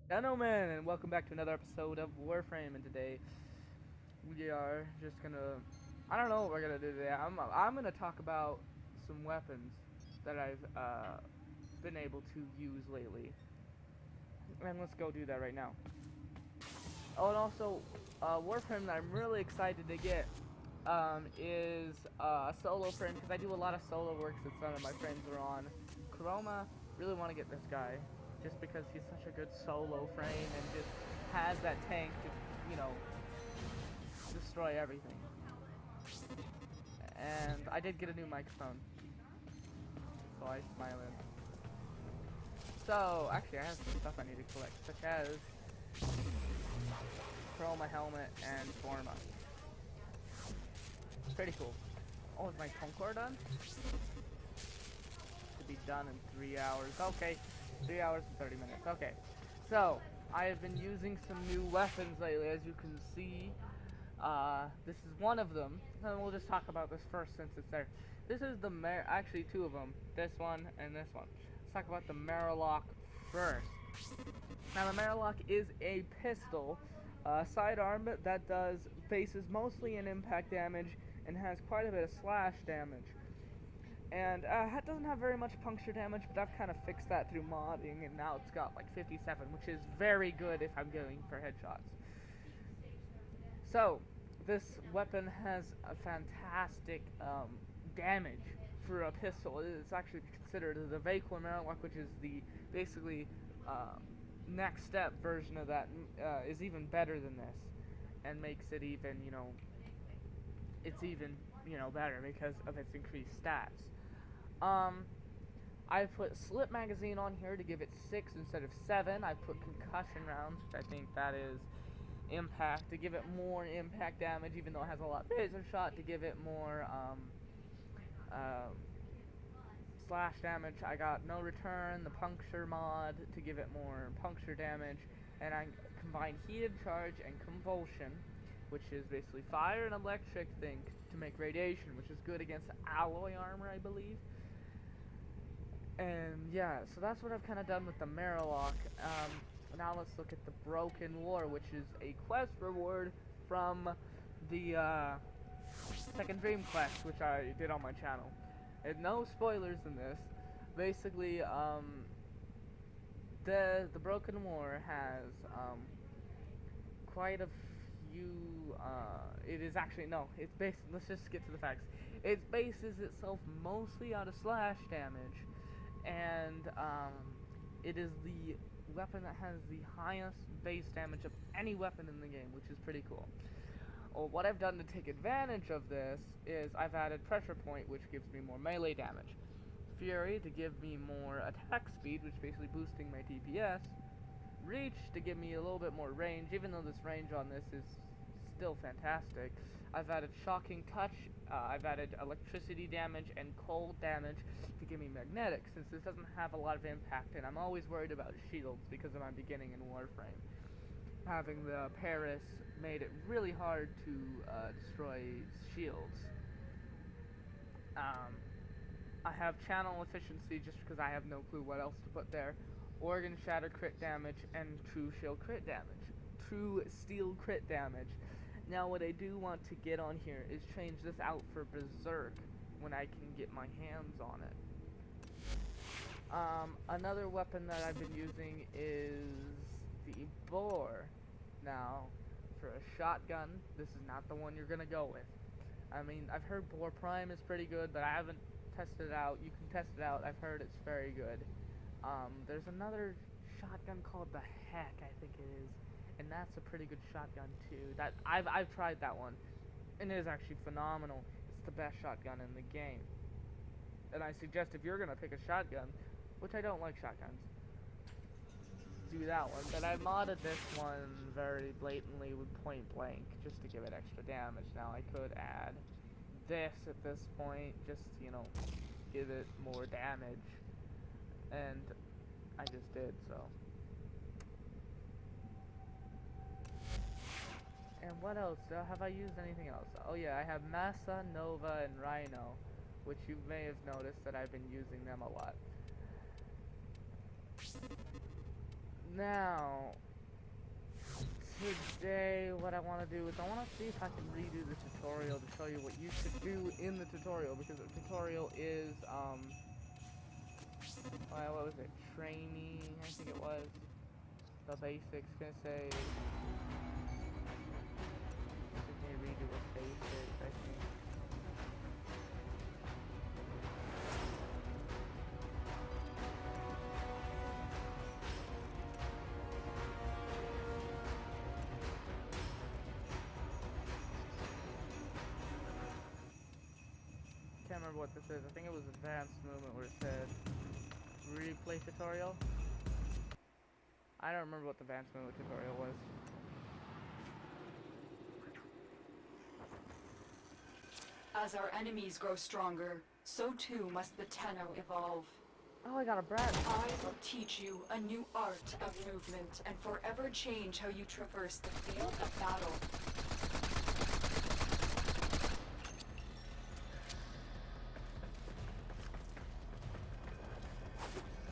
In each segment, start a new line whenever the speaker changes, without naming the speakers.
Gentlemen, and welcome back to another episode of Warframe. And today we are just gonna—I don't know what we're gonna do today. I'm gonna talk about some weapons that I've been able to use lately, and let's go do that right now. Oh, and also, Warframe that I'm really excited to get is a solo friend because I do a lot of solo work since none of my friends are on. Chroma, really want to get this guy just because he's such a good solo frame and just has that tank to, you know, destroy everything. And I did get a new microphone, so I smile in. So, actually, I have some stuff I need to collect, such as Chroma helmet and Forma. Pretty cool. Oh, is my Concord done? To be done in 3 hours. Okay, 3 hours and 30 minutes. Okay, so I have been using some new weapons lately, as you can see. This is one of them, and we'll just talk about this first since it's there. This is the actually two of them. This one and this one. Let's talk about the Marilock first. Now the Marilock is a pistol, sidearm that does faces mostly in impact damage and has quite a bit of slash damage. And it doesn't have very much puncture damage, but I've kind of fixed that through modding, and now it's got like 57, which is very good if I'm going for headshots. So, this weapon has a fantastic damage for a pistol. It's actually considered the Vaquor Marilock, which is the basically next step version of that, is even better than this, and makes it even, it's even, better because of its increased stats. I put slip magazine on here to give it 6 instead of 7. I put concussion rounds, which I think that is impact, to give it more impact damage, even though it has a lot of laser shot, to give it more slash damage. I got no return, the puncture mod, to give it more puncture damage, and I combined heated charge and convulsion, which is basically fire and electric thing, to make radiation, which is good against alloy armor, I believe. And yeah, so that's what I've kind of done with the Marilock. Now let's look at the Broken War, which is a quest reward from the second Dream quest, which I did on my channel. And no spoilers in this. Basically, the Broken War has quite a few. It is actually no. It's based. Let's just get to the facts. It bases itself mostly out of slash damage, and it is the weapon that has the highest base damage of any weapon in the game, which is pretty cool. Well, what I've done to take advantage of this is I've added Pressure Point, which gives me more melee damage, Fury to give me more attack speed, which is basically boosting my DPS, Reach to give me a little bit more range, even though this range on this is still fantastic. I've added Shocking Touch, I've added electricity damage and cold damage to give me magnetic, since this doesn't have a lot of impact, and I'm always worried about shields because of my beginning in Warframe. Having the Paris made it really hard to destroy shields. I have channel efficiency just because I have no clue what else to put there. Organ Shatter crit damage and True Shield crit damage. True Steel crit damage. Now what I do want to get on here is change this out for Berserk when I can get my hands on it. Another weapon that I've been using is the Boar. Now, for a shotgun, this is not the one you're gonna go with. I mean, I've heard Boar Prime is pretty good, but I haven't tested it out. You can test it out. I've heard it's very good. There's another shotgun called the Heck, I think it is, and that's a pretty good shotgun too. That I've tried that one, and it is actually phenomenal. It's the best shotgun in the game. And I suggest if you're gonna pick a shotgun, which I don't like shotguns, do that one. But I modded this one very blatantly with point blank just to give it extra damage. Now I could add this at this point, just give it more damage, and I just did so. And what else? Have I used anything else? Oh yeah, I have Massa, Nova, and Rhino, which you may have noticed that I've been using them a lot. Now, today what I want to do is I want to see if I can redo the tutorial to show you what you should do in the tutorial, because the tutorial is, what was it? Training, I think it was. The basics, gonna say. Just need to redo the basics, I think. Can't remember what this is. I think it was advanced movement where it said replay tutorial. I don't remember what the advanced movement tutorial was.
As our enemies grow stronger, so too must the Tenno evolve.
Oh, I got a brat.
I will teach you a new art of movement and forever change how you traverse the field of battle.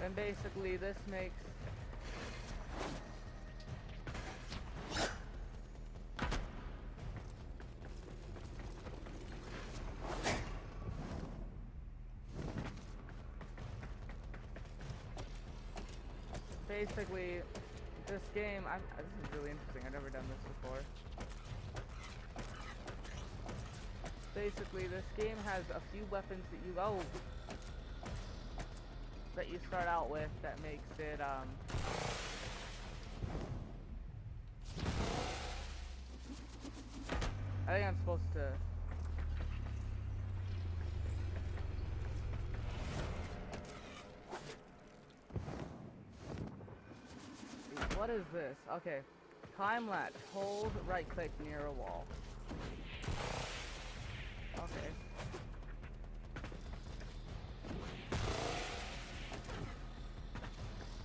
And basically this makes this game, this is really interesting, I've never done this before. Basically this game has a few weapons that you start out with that makes it, I think I'm supposed to... What is this? Okay. Time latch. Hold right click near a wall. Okay.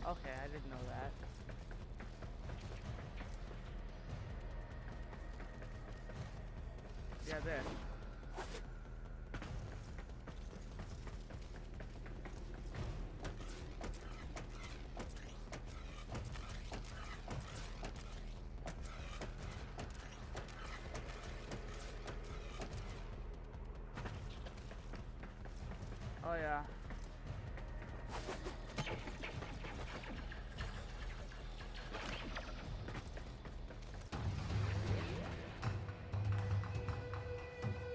Okay, I didn't know that. Yeah, there. Oh yeah.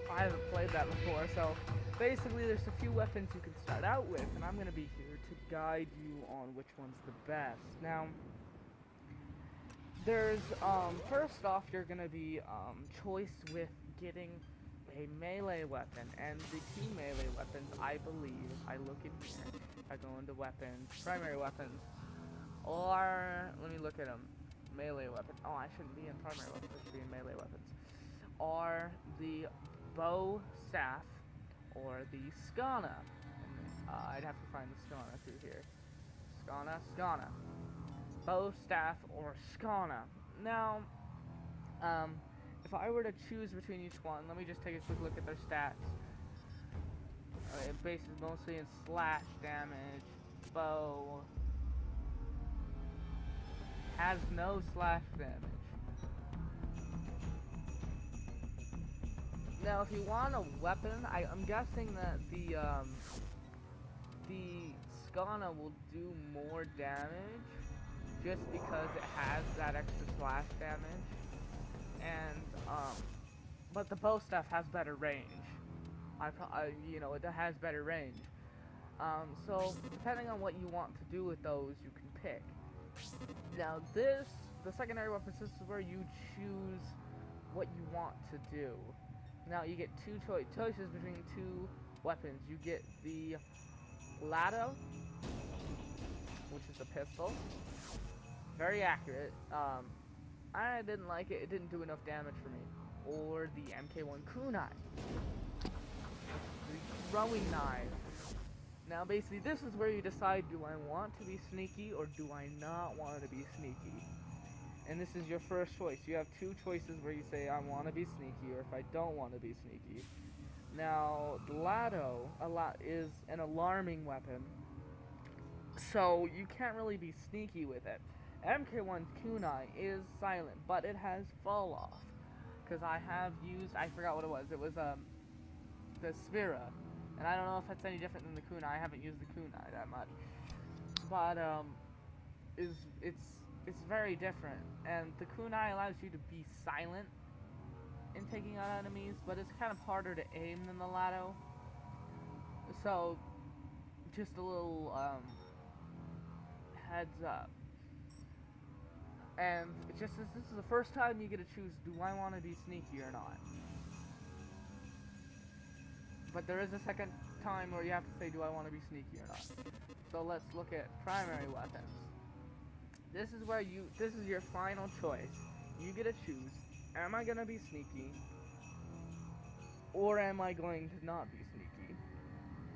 I haven't played that before, so basically there's a few weapons you can start out with, and I'm going to be here to guide you on which one's the best. Now, there's, first off, you're going to be choice with getting a melee weapon, and the two melee weapons, I believe, I look in here, I go into weapons, primary weapons, or, let me look at them, melee weapon, oh, I shouldn't be in primary weapons, I should be in melee weapons, are the bow staff or the skana. I'd have to find the skana through here. Skana. Bow staff or skana. Now, if I were to choose between each one, let me just take a quick look at their stats. It bases mostly in slash damage. Bow has no slash damage. Now, if you want a weapon, I'm guessing that the Skana will do more damage just because it has that extra slash damage, and but the bow staff has better range. It has better range. So depending on what you want to do with those, you can pick. Now, the secondary weapons, this is where you choose what you want to do. Now you get two choices between two weapons. You get the Lado, which is a pistol. Very accurate. I didn't like it. It didn't do enough damage for me. Or the MK1 kunai, the throwing knife. Now basically this is where you decide, do I want to be sneaky or do I not want to be sneaky? And this is your first choice. You have two choices where you say, I want to be sneaky, or if I don't want to be sneaky. Now, the Lado is an alarming weapon, so you can't really be sneaky with it. MK1's kunai is silent, but it has fall off. Because I have used, I forgot what it was. It was the Spira, and I don't know if that's any different than the kunai. I haven't used the kunai that much, but it's very different. And the kunai allows you to be silent in taking out enemies, but it's kind of harder to aim than the Lado. So just a little heads up. And it just this is the first time you get to choose, do I want to be sneaky or not? But there is a second time where you have to say, do I want to be sneaky or not? So let's look at primary weapons. This is where this is your final choice. You get to choose, am I going to be sneaky? Or am I going to not be sneaky?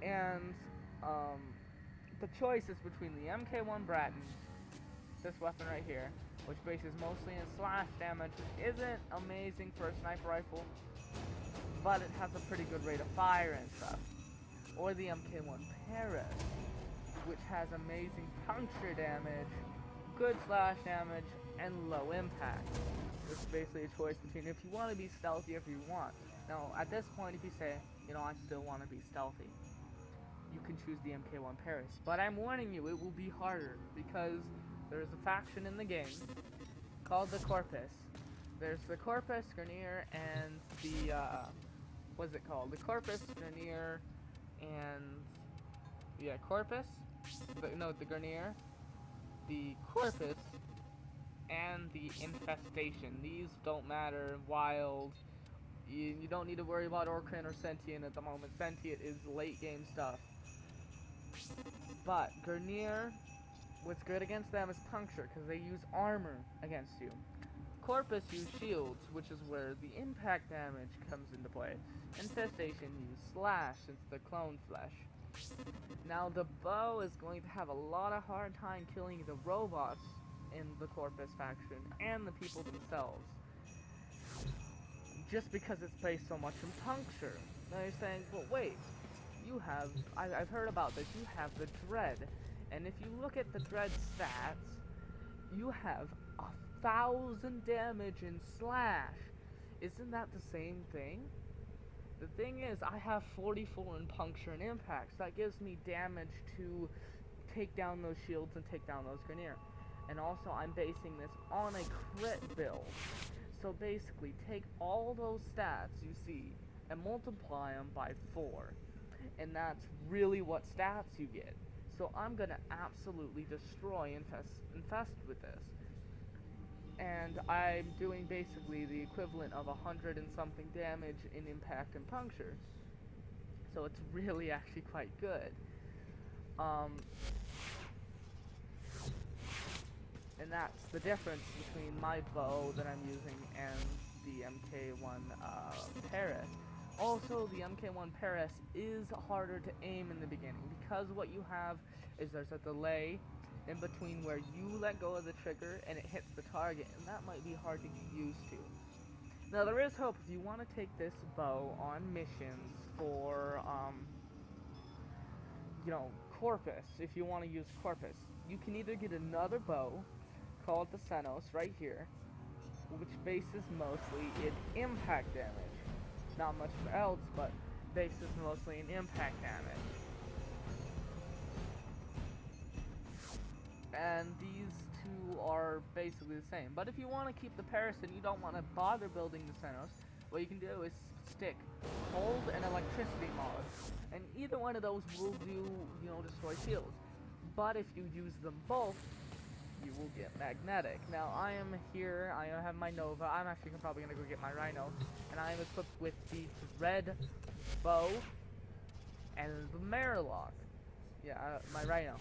And the choice is between the MK1 Bratton, this weapon right here, which bases mostly in slash damage, which isn't amazing for a sniper rifle, but it has a pretty good rate of fire and stuff. Or the MK1 Paris, which has amazing puncture damage, good slash damage, and low impact. It's basically a choice between if you want to be stealthy or if you want. Now, at this point, if you say, you know, I still want to be stealthy, you can choose the MK1 Paris. But I'm warning you, it will be harder, because there's a faction in the game called the Corpus. There's the Corpus, Grenier, and the, what's it called? The Corpus, Grenier, and, yeah, Corpus, the Grenier, the Corpus, and the Infestation. These don't matter, wild, you don't need to worry about Orcrin or Sentient at the moment. Sentient is late game stuff. But Grenier, what's good against them is puncture, because they use armor against you. Corpus use shields, which is where the impact damage comes into play. Infestation use slash, since they're clone flesh. Now the bow is going to have a lot of hard time killing the robots in the Corpus faction, and the people themselves. Just because it's based so much in puncture. Now you're saying, well wait, you have, I've heard about this, you have the Dread. And if you look at the Dread stats, you have 1,000 damage in slash. Isn't that the same thing? The thing is, I have 44 in puncture and impact, so that gives me damage to take down those shields and take down those Grenier. And also, I'm basing this on a crit build. So basically, take all those stats you see and multiply them by 4. And that's really what stats you get. So I'm gonna absolutely destroy Infest with this. And I'm doing basically the equivalent of 100 and something damage in impact and puncture. So it's really actually quite good. And that's the difference between my bow that I'm using and the MK1 Paris. Also, the MK1 Paris is harder to aim in the beginning, because what you have is there's a delay in between where you let go of the trigger and it hits the target, and that might be hard to get used to. Now, there is hope if you want to take this bow on missions for, you know, Corpus, if you want to use Corpus. You can either get another bow called the Senos right here, which bases mostly in impact damage. Not much else, but bases mostly in impact damage. And these two are basically the same. But if you want to keep the Paris and you don't want to bother building the Senos, what you can do is stick cold and electricity mods. And either one of those will do, you know, destroy shields. But if you use them both, you will get magnetic. Now I am here, I have my Nova, I'm actually probably going to go get my Rhino, and I am equipped with the Dread Bow and the Marilock. Yeah, my Rhino.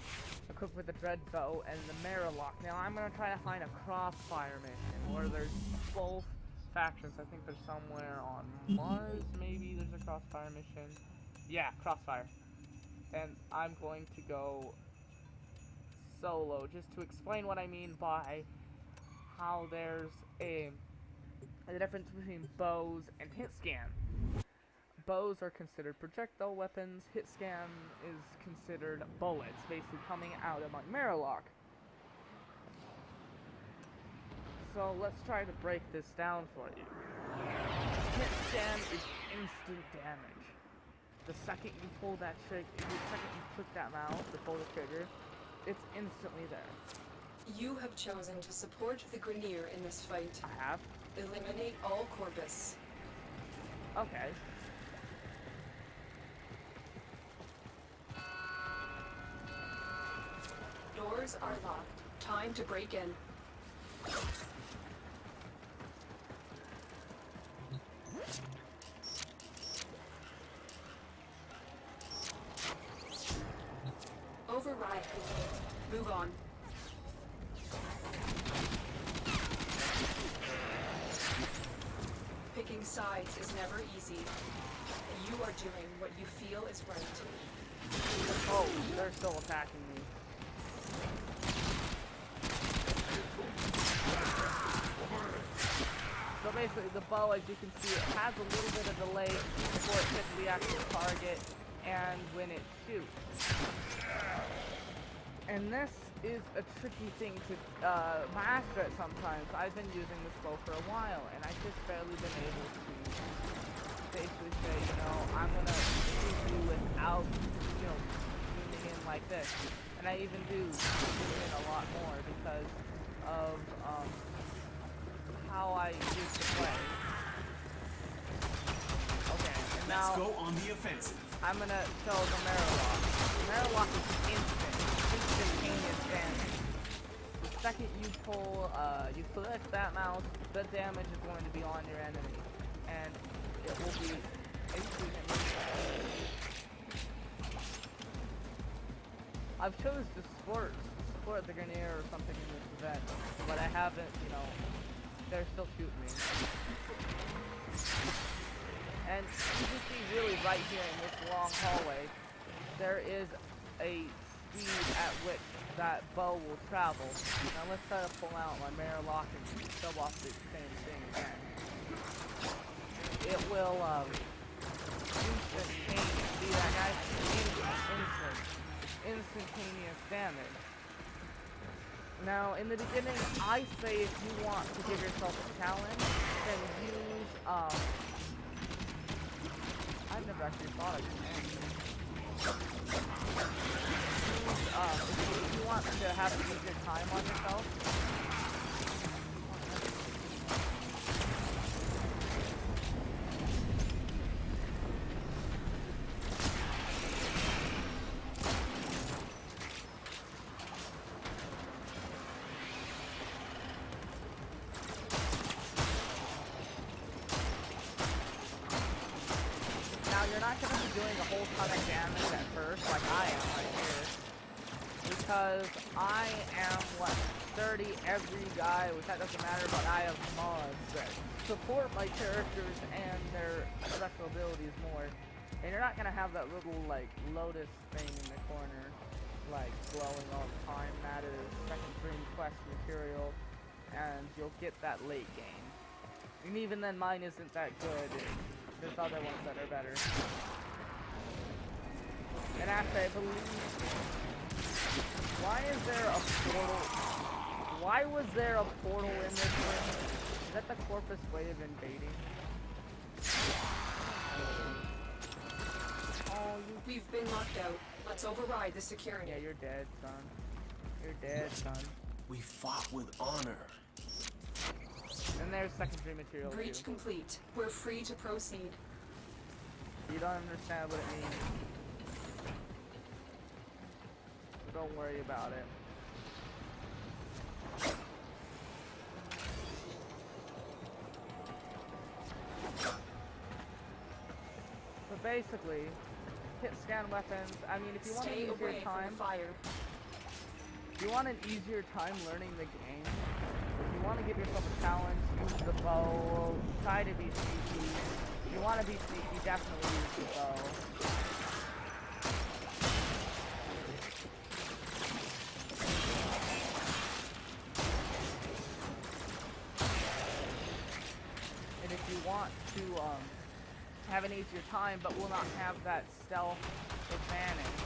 Equipped with the Dread Bow and the Marilock. Now I'm going to try to find a Crossfire mission where there's both factions. I think there's somewhere on Mars, maybe there's a Crossfire mission. Yeah, Crossfire. And I'm going to go solo, just to explain what I mean by how there's a difference between bows and hit scan. Bows are considered projectile weapons, hit scan is considered bullets, basically coming out of my Marilock. So let's try to break this down for you. Hit scan is instant damage. The second you pull that trigger, the second you click that mouse to pull the trigger, it's instantly there.
You have chosen to support the Grenier in this fight.
I have.
Eliminate all Corpus.
Okay.
Doors are locked. Time to break in. Override complete. Move on. Picking sides is never easy. You are doing what you feel is right.
Oh, they're still attacking me. So basically, the bow, as you can see, it has a little bit of delay before it hits the actual target and when it shoots. And this is a tricky thing to master at sometimes. I've been using this bow for a while, and I've just barely been able to basically say, you know, I'm gonna shoot you without, you know, zooming in like this. And I even do zoom in a lot more because of how I used to play. Okay, and now
let's go on the offensive.
I'm gonna show the Marowak. Marowak is instantaneous damage. The second you pull, you click that mouse, the damage is going to be on your enemy, and it will be instantly. I've chosen to support the Grenier or something in this event, but I haven't, you know, they're still shooting me. And you can see really right here in this long hallway, there is a speed at which that bow will travel. Now let's try to pull out my Marowak and show off the same thing again. It will instantaneous. See that, guys? Instantaneous damage. Now, in the beginning, I say if you want to give yourself a challenge, then use I've never actually thought of it. If you want to have an easier time on yourself, you're not going to be doing a whole ton of damage at first, like I am right here. Because I am, what, 30 every guy, which that doesn't matter, but I have mods that support my characters and their special abilities more. And you're not going to have that little, like, lotus thing in the corner, like, glowing all the time. That is second dream quest material, and you'll get that late game. And even then, mine isn't that good. There's other ones that are better. And actually, I believe... Why is there a portal? Why was there a portal in this room? Is that the Corpus way of invading? Oh,
We've been locked out. Let's override the security.
Yeah, you're dead, son. You're dead, son.
We fought with honor.
And there's secondary material
Breach
too.
complete. We're free to proceed.
You don't understand what it means. So don't worry about it. So basically, hit scan weapons. I mean, if you want an easier time, if you want an easier time learning the game, if you want to give yourself a challenge, use the bow. Try to be sneaky. If you want to be sneaky, definitely use the bow. And if you want to have an easier time, but will not have that stealth advantage,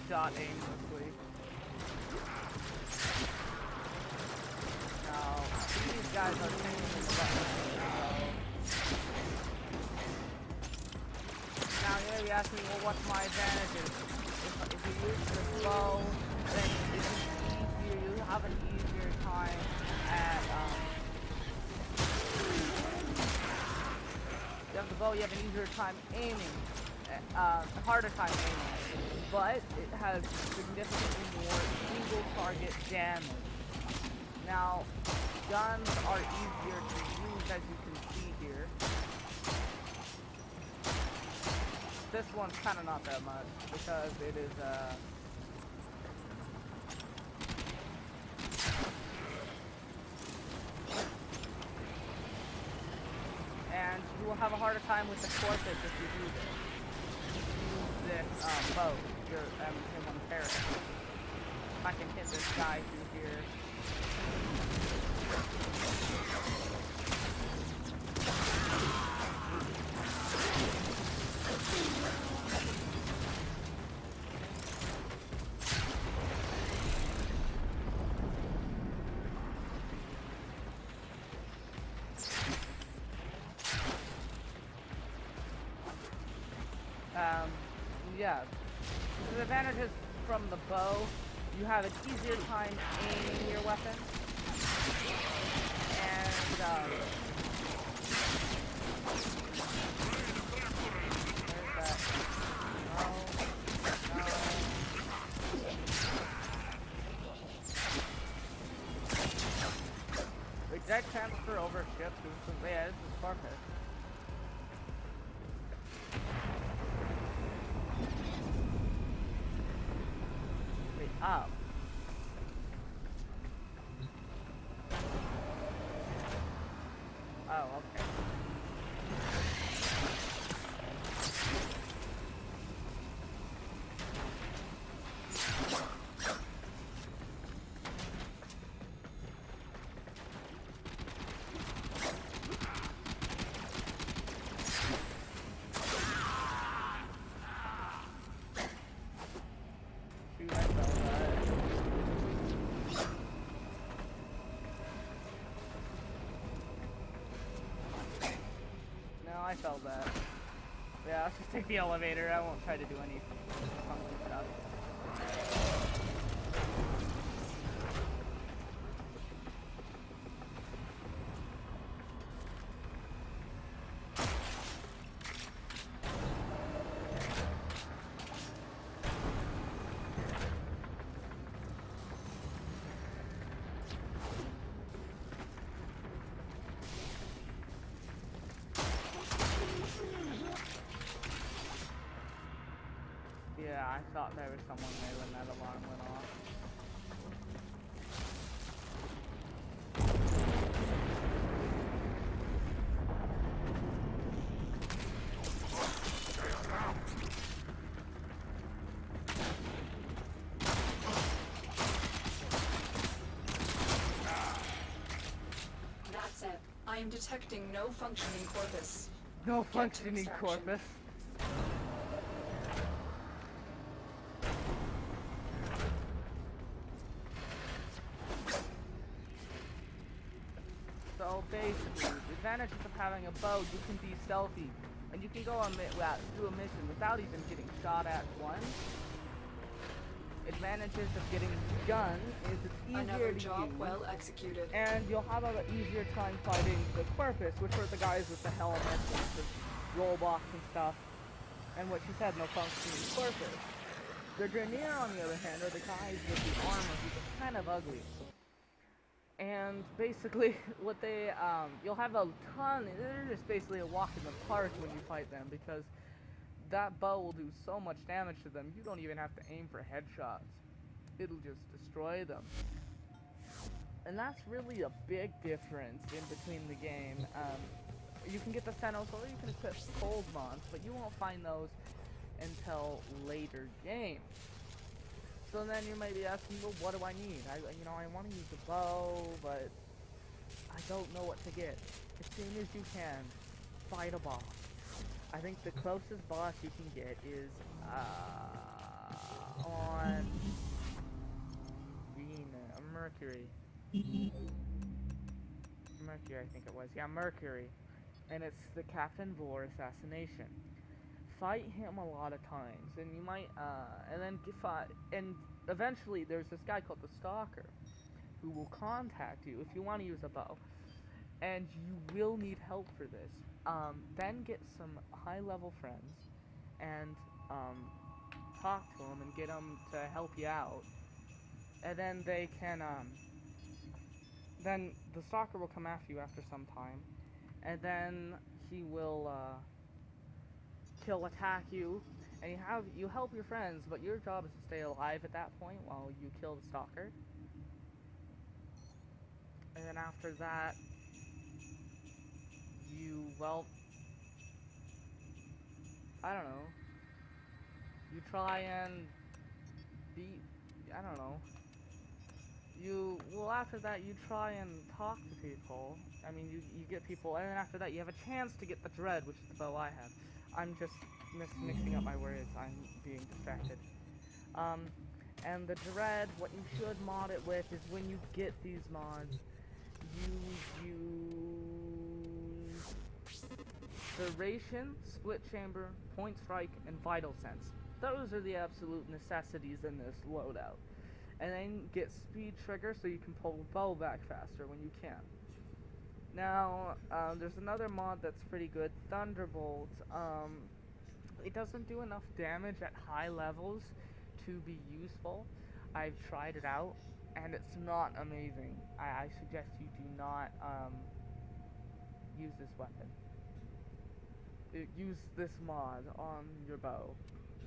shot aimlessly. Now, these guys are taking the button. Now, you may be asking, well, what's my advantages? If you use the bow, then it's easier. You have an easier time at, you have the bow, you have an easier time aiming. A harder time aiming. But it has significantly more single target damage. Now, guns are easier to use, as you can see here. This one's kind of not that much, because it is, and you will have a harder time with the corpus if you do this. Use this, bow, him on the parrot. If I can hit this guy through here. Yeah, the advantages from the bow, you have an easier time aiming your weapon, and there's that. No. Wait, did I transfer over ships? Yeah, this is Sparkus. Up. Oh, okay. I felt that. Yeah, let's just take the elevator. I won't try to do any funky stuff. Yeah, I thought there was someone there when that alarm went off.
That's it. I am detecting no functioning corpus.
No functioning corpus. So basically, the advantages of having a bow, you can be stealthy, and you can go on do a mission without even getting shot at once. Advantages of getting gun is it's easier
Another
to
job
use,
well executed.
and you'll have an easier time fighting the corpus, which are the guys with the helmets and the rollbox and stuff, and what you said, no functioning corpus. The Grenier, on the other hand, are the guys with the armor who are kind of ugly. And basically, what they, you'll have a ton, they're just basically a walk in the park when you fight them, because that bow will do so much damage to them, you don't even have to aim for headshots. It'll just destroy them. And that's really a big difference in between the game. You can get the Senos, or you can equip cold mods, but you won't find those until later game. So then you might be asking, well, what do I need? I want to use the bow, but I don't know what to get. As soon as you can, fight a boss. I think the closest boss you can get is, on Mercury. Mercury, I think it was. Yeah, Mercury. And it's the Captain Vor assassination. Fight him a lot of times, and you might, and then and eventually there's this guy called the Stalker, who will contact you if you want to use a bow, and you will need help for this. Then get some high-level friends, and, talk to them and get them to help you out, and then they can, then the Stalker will come after you after some time, and then he will, he'll attack you, and you help your friends, but your job is to stay alive at that point while you kill the Stalker. And then after that, well, I don't know, you try and beat, I don't know, well, after that, you try and talk to people. I mean, you get people, and then after that, you have a chance to get the Dread, which is the bow I have. I'm just mixing up my words. I'm being distracted. And the Dread, what you should mod it with is when you get these mods, you use Duration, Split Chamber, Point Strike, and Vital Sense. Those are the absolute necessities in this loadout. And then get Speed Trigger so you can pull the bow back faster when you can. Now, there's another mod that's pretty good, Thunderbolt. It doesn't do enough damage at high levels to be useful. I've tried it out, and it's not amazing. I suggest you do not use this weapon. Use this mod on your bow.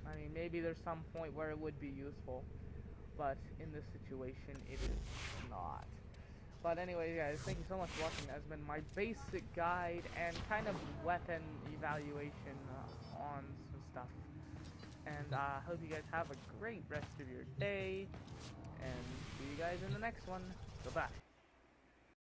I mean, maybe there's some point where it would be useful, but in this situation, it is not. But anyway, guys, thank you so much for watching. That has been my basic guide and kind of weapon evaluation on some stuff. And I hope you guys have a great rest of your day, and see you guys in the next one. Goodbye.